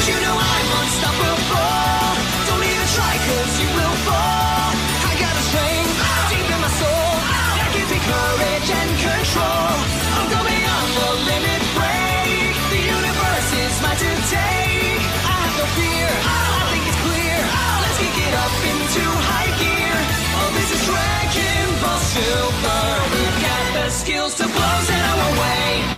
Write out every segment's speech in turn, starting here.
Don't you know I'm unstoppable? Don't even try, cause you will fall. I got a strength deep in my soul that gives me courage and control. I'll go beyond the limit break. The universe is mine to take. I have no fear, I think it's clear. Let's kick it up into high gear. Oh, this is Dragon Ball Super. We've got the skills to blow Zeno away.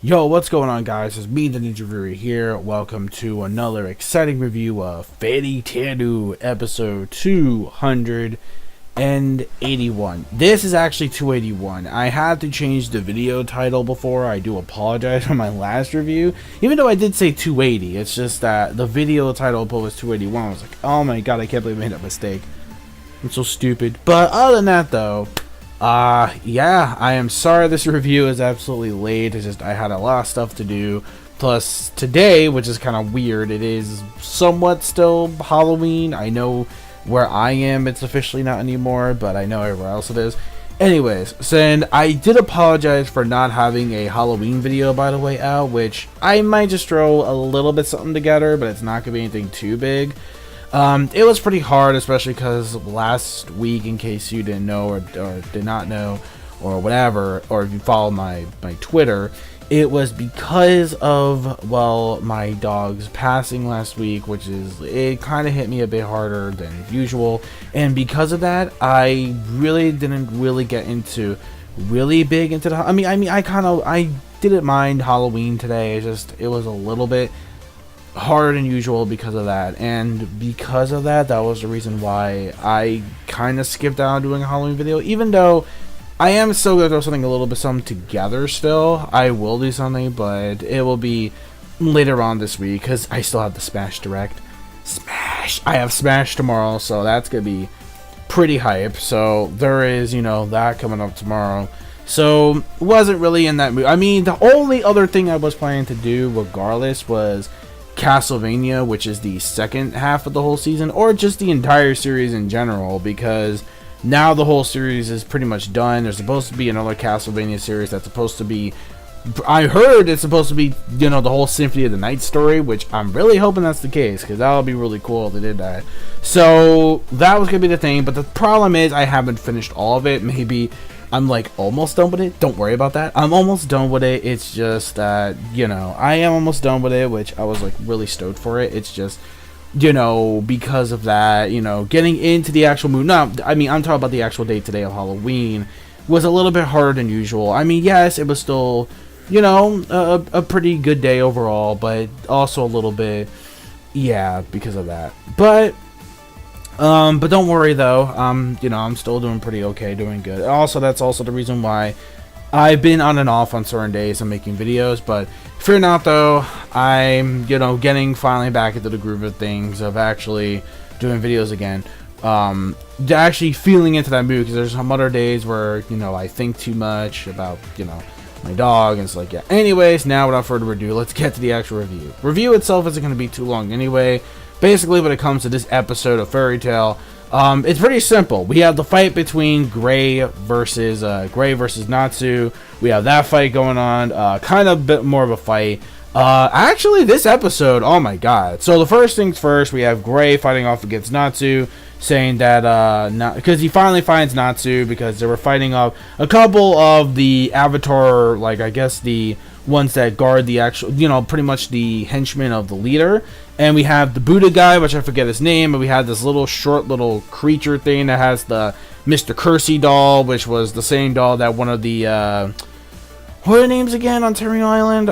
Yo, what's going on, guys? It's me, the Ninja Reviewer here. Welcome to another exciting review of Fairy Tail episode 281. This is actually 281. I had to change the video title before. I do apologize for my last review, even though I did say 280. It's just that the video title was 281. I was like, oh my god, I can't believe I made that mistake. I'm so stupid. But other than that, though, yeah, I am sorry this review is absolutely late. It's just I had a lot of stuff to do. Plus today, which is kind of weird, it is somewhat still Halloween. I know where I am it's officially not anymore, but I know everywhere else it is. Anyways, so I did apologize for not having a Halloween video, by the way, out, which I might just throw a little bit something together, but it's not gonna be anything too big. It was pretty hard, especially because last week, in case you didn't know or did not know or whatever, or if you follow my Twitter, it was because of, well, my dog's passing last week, which is, it kind of hit me a bit harder than usual, and because of that, I really didn't get into really big into the, I mean, I didn't mind Halloween today. It's just, it was a little bit harder than usual because of that, and because of that, that was the reason why I kind of skipped out on doing a Halloween video, even though I am still gonna throw something together still. I will do something, but it will be later on this week because I still have the Smash Direct. I have Smash tomorrow, so that's gonna be pretty hype. So there is, you know, that coming up tomorrow. So wasn't really in that mood. I mean, the only other thing I was planning to do regardless was Castlevania, which is the second half of the whole season, or just the entire series in general, because now the whole series is pretty much done. There's supposed to be another Castlevania series that's supposed to be, I heard it's supposed to be, you know, the whole Symphony of the Night story, which I'm really hoping that's the case, because that would be really cool if they did that. So that was gonna be the thing, but the problem is I haven't finished all of it. Maybe I'm like almost done with it. Don't worry about that. I'm almost done with it. It's just that, you know, I am almost done with it, which I was like really stoked for it. It's just, you know, because of that, you know, getting into the actual mood. No, I mean, I'm talking about the actual day today of Halloween was a little bit harder than usual. I mean, yes, it was still, you know, a pretty good day overall, but also a little bit, yeah, because of that. But don't worry though, you know, I'm still doing pretty okay, doing good. Also, that's also the reason why I've been on and off on certain days and making videos, but fear not though, I'm, you know, getting finally back into the groove of things, of actually doing videos again, actually feeling into that mood, because there's some other days where, you know, I think too much about, you know, my dog, and it's like, yeah. Anyways, now without further ado, let's get to the actual review. Review itself isn't going to be too long anyway. Basically, when it comes to this episode of Fairy Tail, it's pretty simple. We have the fight between Gray versus Natsu. We have that fight going on. Kind of a bit more of a fight. Actually, this episode, oh my god. So the first things first, we have Gray fighting off against Natsu, saying that because he finally finds Natsu because they were fighting off a couple of the Avatar, like I guess the ones that guard the actual, you know, pretty much the henchmen of the leader. And we have the Buddha guy, which I forget his name, and we have this little short little creature thing that has the Mr. Kersey doll, which was the same doll that one of the what are the names again on Terminal Island?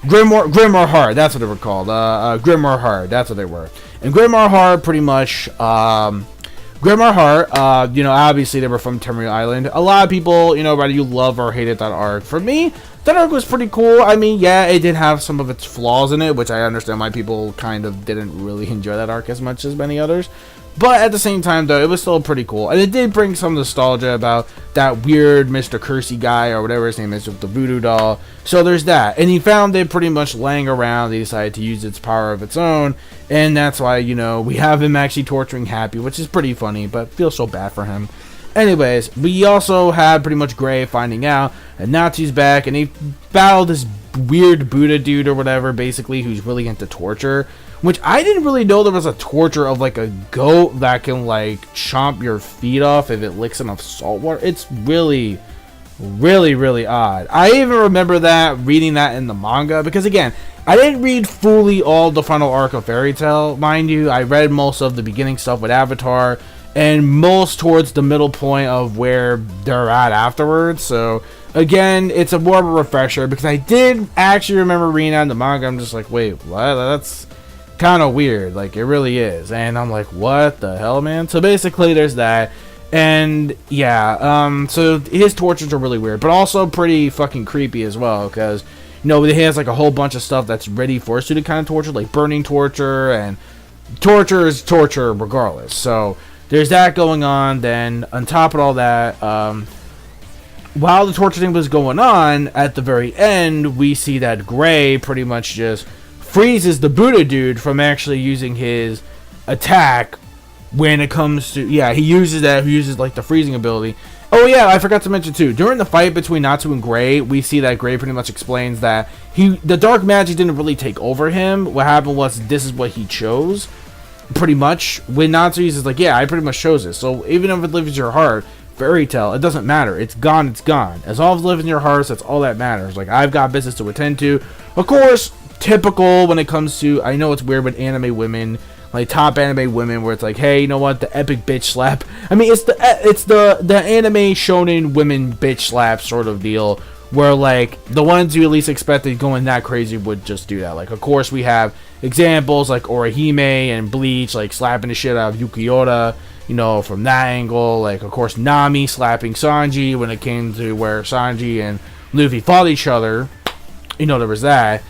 Grimoire Heart, that's what they were called. Grimoire Heart, that's what they were. And Grimoire Heart, pretty much, Grimoire Heart, you know, obviously they were from Terminal Island. A lot of people, you know, whether you love or hated that arc. For me, that arc was pretty cool. I mean, yeah, it did have some of its flaws in it, which I understand why people kind of didn't really enjoy that arc as much as many others. But at the same time, though, it was still pretty cool. And it did bring some nostalgia about that weird Mr. Kersey guy, or whatever his name is, with the voodoo doll. So there's that. And he found it pretty much laying around. He decided to use its power of its own. And that's why, you know, we have him actually torturing Happy, which is pretty funny, but feels so bad for him. Anyways, we also had pretty much Gray finding out and Natsu's back, and they battle this weird Buddha dude or whatever, basically, who's really into torture. Which I didn't really know there was a torture of like a goat that can like chomp your feet off if it licks enough salt water. It's really, really, really odd. I even remember that, reading that in the manga, because again, I didn't read fully all the final arc of Fairy Tail, mind you. I read most of the beginning stuff with Avatar, and most towards the middle point of where they're at afterwards. So again, it's a more of a refresher, because I did actually remember reading that in the manga. I'm just like, wait, what? That's kind of weird. Like, it really is. And I'm like, what the hell, man? So basically, there's that. And yeah, so his tortures are really weird, but also pretty fucking creepy as well, because, you know, he has like a whole bunch of stuff that's ready for us to kind of torture, like burning torture, and torture is torture regardless. So there's that going on. Then on top of all that, while the torture thing was going on, at the very end, we see that Gray pretty much just freezes the Buddha dude from actually using his attack. When it comes to, yeah, he uses like the freezing ability. Oh yeah, I forgot to mention too, during the fight between Natsu and Gray, we see that Gray pretty much explains that the dark magic didn't really take over him. What happened was, this is what he chose, pretty much. When Natsu uses like, yeah, I pretty much chose this. So even if it lives in your heart, Fairy Tail, it doesn't matter. It's gone, it's gone. As long as it lives in your hearts, that's all that matters. Like, I've got business to attend to. Of course, typical when it comes to, I know it's weird with anime women, like top anime women, where it's like, hey, you know what, the epic bitch slap. I mean, it's the anime shonen women bitch slap sort of deal, where like the ones you at least expected going that crazy would just do that. Like, of course, we have examples like Orihime and Bleach, like slapping the shit out of Yukiota, you know, from that angle. Like, of course, Nami slapping Sanji when it came to where Sanji and Luffy fought each other. You know, there was that.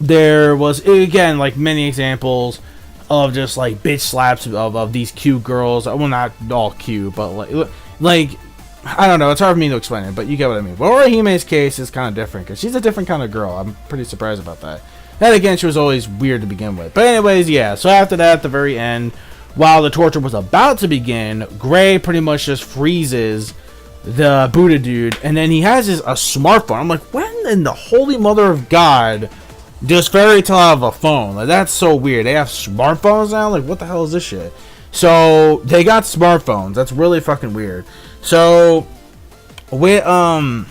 There was, again, like many examples of just like bitch slaps of these cute girls. Well, not all cute, but like I don't know, it's hard for me to explain it, but you get what I mean. But Orihime's case is kind of different, because she's a different kind of girl. I'm pretty surprised about that. And again, she was always weird to begin with. But anyways, yeah, so after that, at the very end, while the torture was about to begin, Gray pretty much just freezes the Buddha dude, and then he has a smartphone. I'm like, when in the holy mother of God does Fairy Tail have a phone? Like, that's so weird. They have smartphones now? Like, what the hell is this shit? So they got smartphones. That's really fucking weird. So with that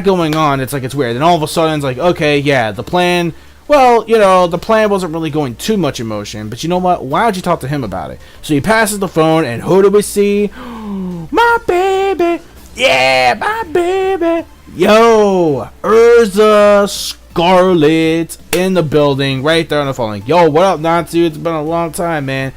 going on, it's like, it's weird. And all of a sudden it's like, okay, yeah, the plan, well, you know, the plan wasn't really going too much in motion, but you know what? Why don't you talk to him about it? So he passes the phone, and who do we see? My baby. Yeah, my baby. Yo, Urza Scarlet in the building, right there on the phone. Like, yo, what up, Natsu? It's been a long time, man.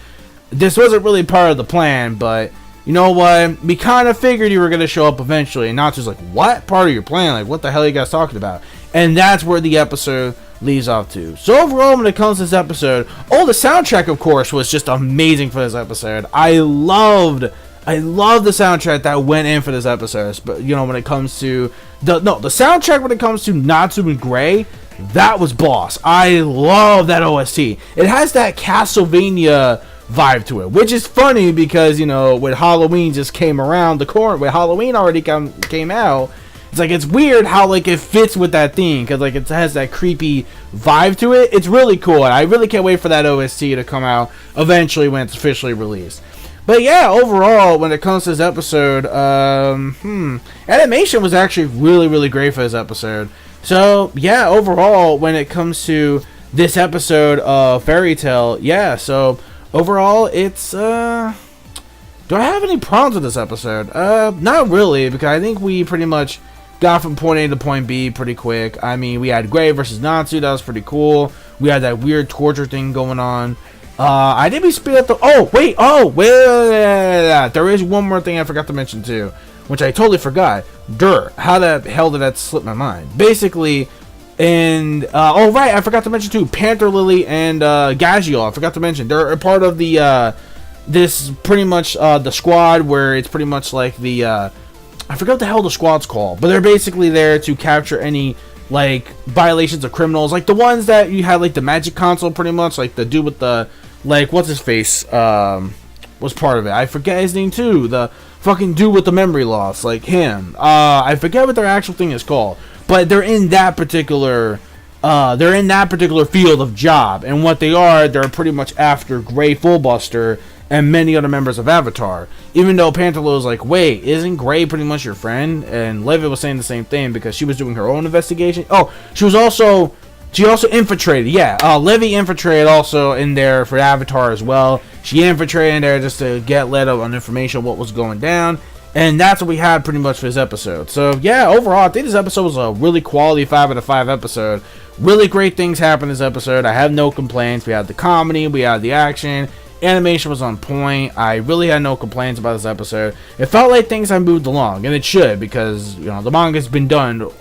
This wasn't really part of the plan, but you know what? We kind of figured you were going to show up eventually. And Natsu's like, what? Part of your plan? Like, what the hell are you guys talking about? And that's where the episode leads off to. So overall, when it comes to this episode, the soundtrack, of course, was just amazing for this episode. I loved the soundtrack that went in for this episode. But you know, when it comes to the soundtrack, when it comes to Natsu and Gray, that was boss. I love that OST. It has that Castlevania vibe to it, which is funny because, you know, when Halloween just came around the corner, when Halloween already came out, it's like, it's weird how like it fits with that theme, because like it has that creepy vibe to it. It's really cool, and I really can't wait for that OST to come out eventually when it's officially released. But yeah, overall, when it comes to this episode, animation was actually really, really great for this episode. So yeah, overall, when it comes to this episode of Fairy Tail, yeah, so overall, it's, do I have any problems with this episode? Not really, because I think we pretty much got from point A to point B pretty quick. I mean, we had Gray versus Natsu, that was pretty cool. We had that weird torture thing going on. I did speed up the, wait, there is one more thing I forgot to mention too, which I totally forgot. How the hell did that slip my mind? Basically, and right, I forgot to mention too, Panther Lily and Gaggiel, I forgot to mention, they're a part of the this pretty much the squad, where it's pretty much like the I forgot what the hell the squad's called, but they're basically there to capture any like violations of criminals, like the ones that you had, like the magic console, pretty much, like the dude with the, like, what's his face was part of it. I forget his name too, the fucking dude with the memory loss, like him. I forget what their actual thing is called, but they're in that particular field of job, and what they're pretty much after Gray Fullbuster and many other members of Avatar. Even though Pantalo's like, wait, isn't Gray pretty much your friend? And Levitt was saying the same thing because she was doing her own investigation. Oh, she also infiltrated. Yeah, Levy infiltrated also in there for Avatar as well. She infiltrated in there just to get let on information on what was going down. And that's what we had pretty much for this episode. So, yeah, overall, I think this episode was a really quality 5 out of 5 episode. Really great things happened this episode. I have no complaints. We had the comedy. We had the action. Animation was on point. I really had no complaints about this episode. It felt like things had moved along, and it should, because, you know, the manga's been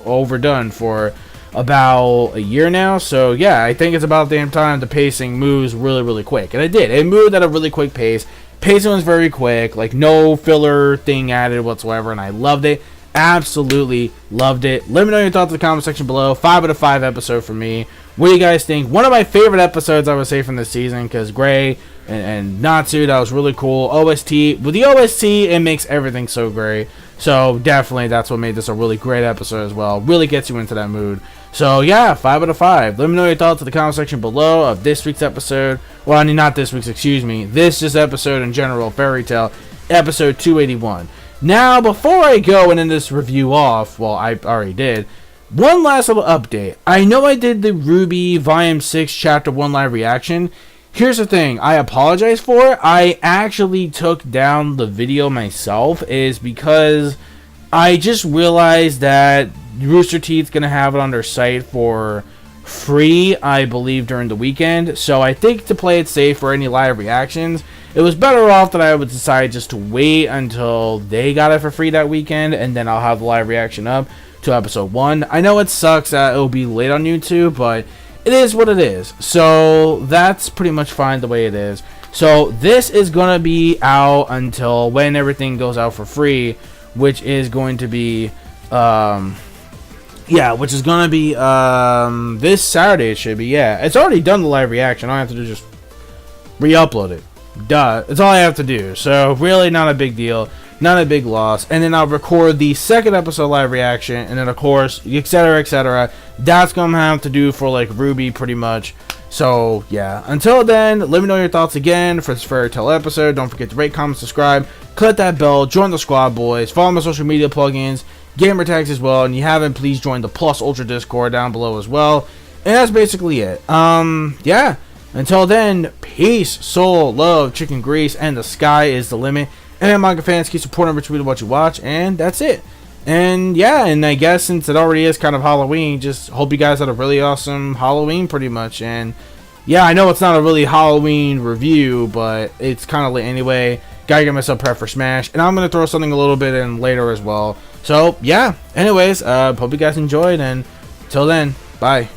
overdone for about a year now. So, yeah, I think it's about the damn time the pacing moves really, really quick. And it did. It moved at a really quick pace. Pacing was very quick, like no filler thing added whatsoever, and I loved it. Absolutely loved it. Let me know your thoughts in the comment section below. 5 out of 5 episode for me. What do you guys think? One of my favorite episodes, I would say, from this season, because Gray and Natsu, that was really cool. OST, with the OST, it makes everything so great. So definitely, that's what made this a really great episode as well. Really gets you into that mood. So yeah, 5 out of 5. Let me know your thoughts in the comment section below of this week's episode. Well, I mean, not this week's, excuse me. This just episode in general, Fairy Tail, episode 281. Now, before I go and end this review off, well, I already did, one last little update. I know I did the Ruby Volume 6 Chapter 1 live reaction. Here's the thing, I apologize for it. I actually took down the video myself, is because I just realized that Rooster Teeth's going to have it on their site for free, I believe, during the weekend. So I think to play it safe for any live reactions, it was better off that I would decide just to wait until they got it for free that weekend, and then I'll have the live reaction up to episode 1. I know it sucks that it'll be late on YouTube, but it is what it is. So that's pretty much fine the way it is. So this is going to be out until when everything goes out for free, which is going to be which is going to be this Saturday. It should be. Yeah, it's already done the live reaction. All I have to do is just re-upload it. Duh. It's all I have to do. So really not a big deal. Not a big loss. And then I'll record the second episode live reaction. And then, of course, etc., etc. That's going to have to do for, like, Ruby pretty much. So, yeah. Until then, let me know your thoughts again for this Fairy Tail episode. Don't forget to rate, comment, subscribe. Click that bell. Join the squad, boys. Follow my social media plugins. Gamer tags as well. And if you haven't, please join the Plus Ultra Discord down below as well. And that's basically it. Yeah. Until then, peace, soul, love, chicken grease, and the sky is the limit. And manga fans, keep supporting Rich Reader what you watch, and that's it. And yeah, and I guess since it already is kind of Halloween, just hope you guys had a really awesome Halloween pretty much. And yeah, I know it's not a really Halloween review, but it's kind of late anyway. Gotta get myself prepped for Smash, and I'm gonna throw something a little bit in later as well. So yeah, anyways, hope you guys enjoyed, and till then, bye.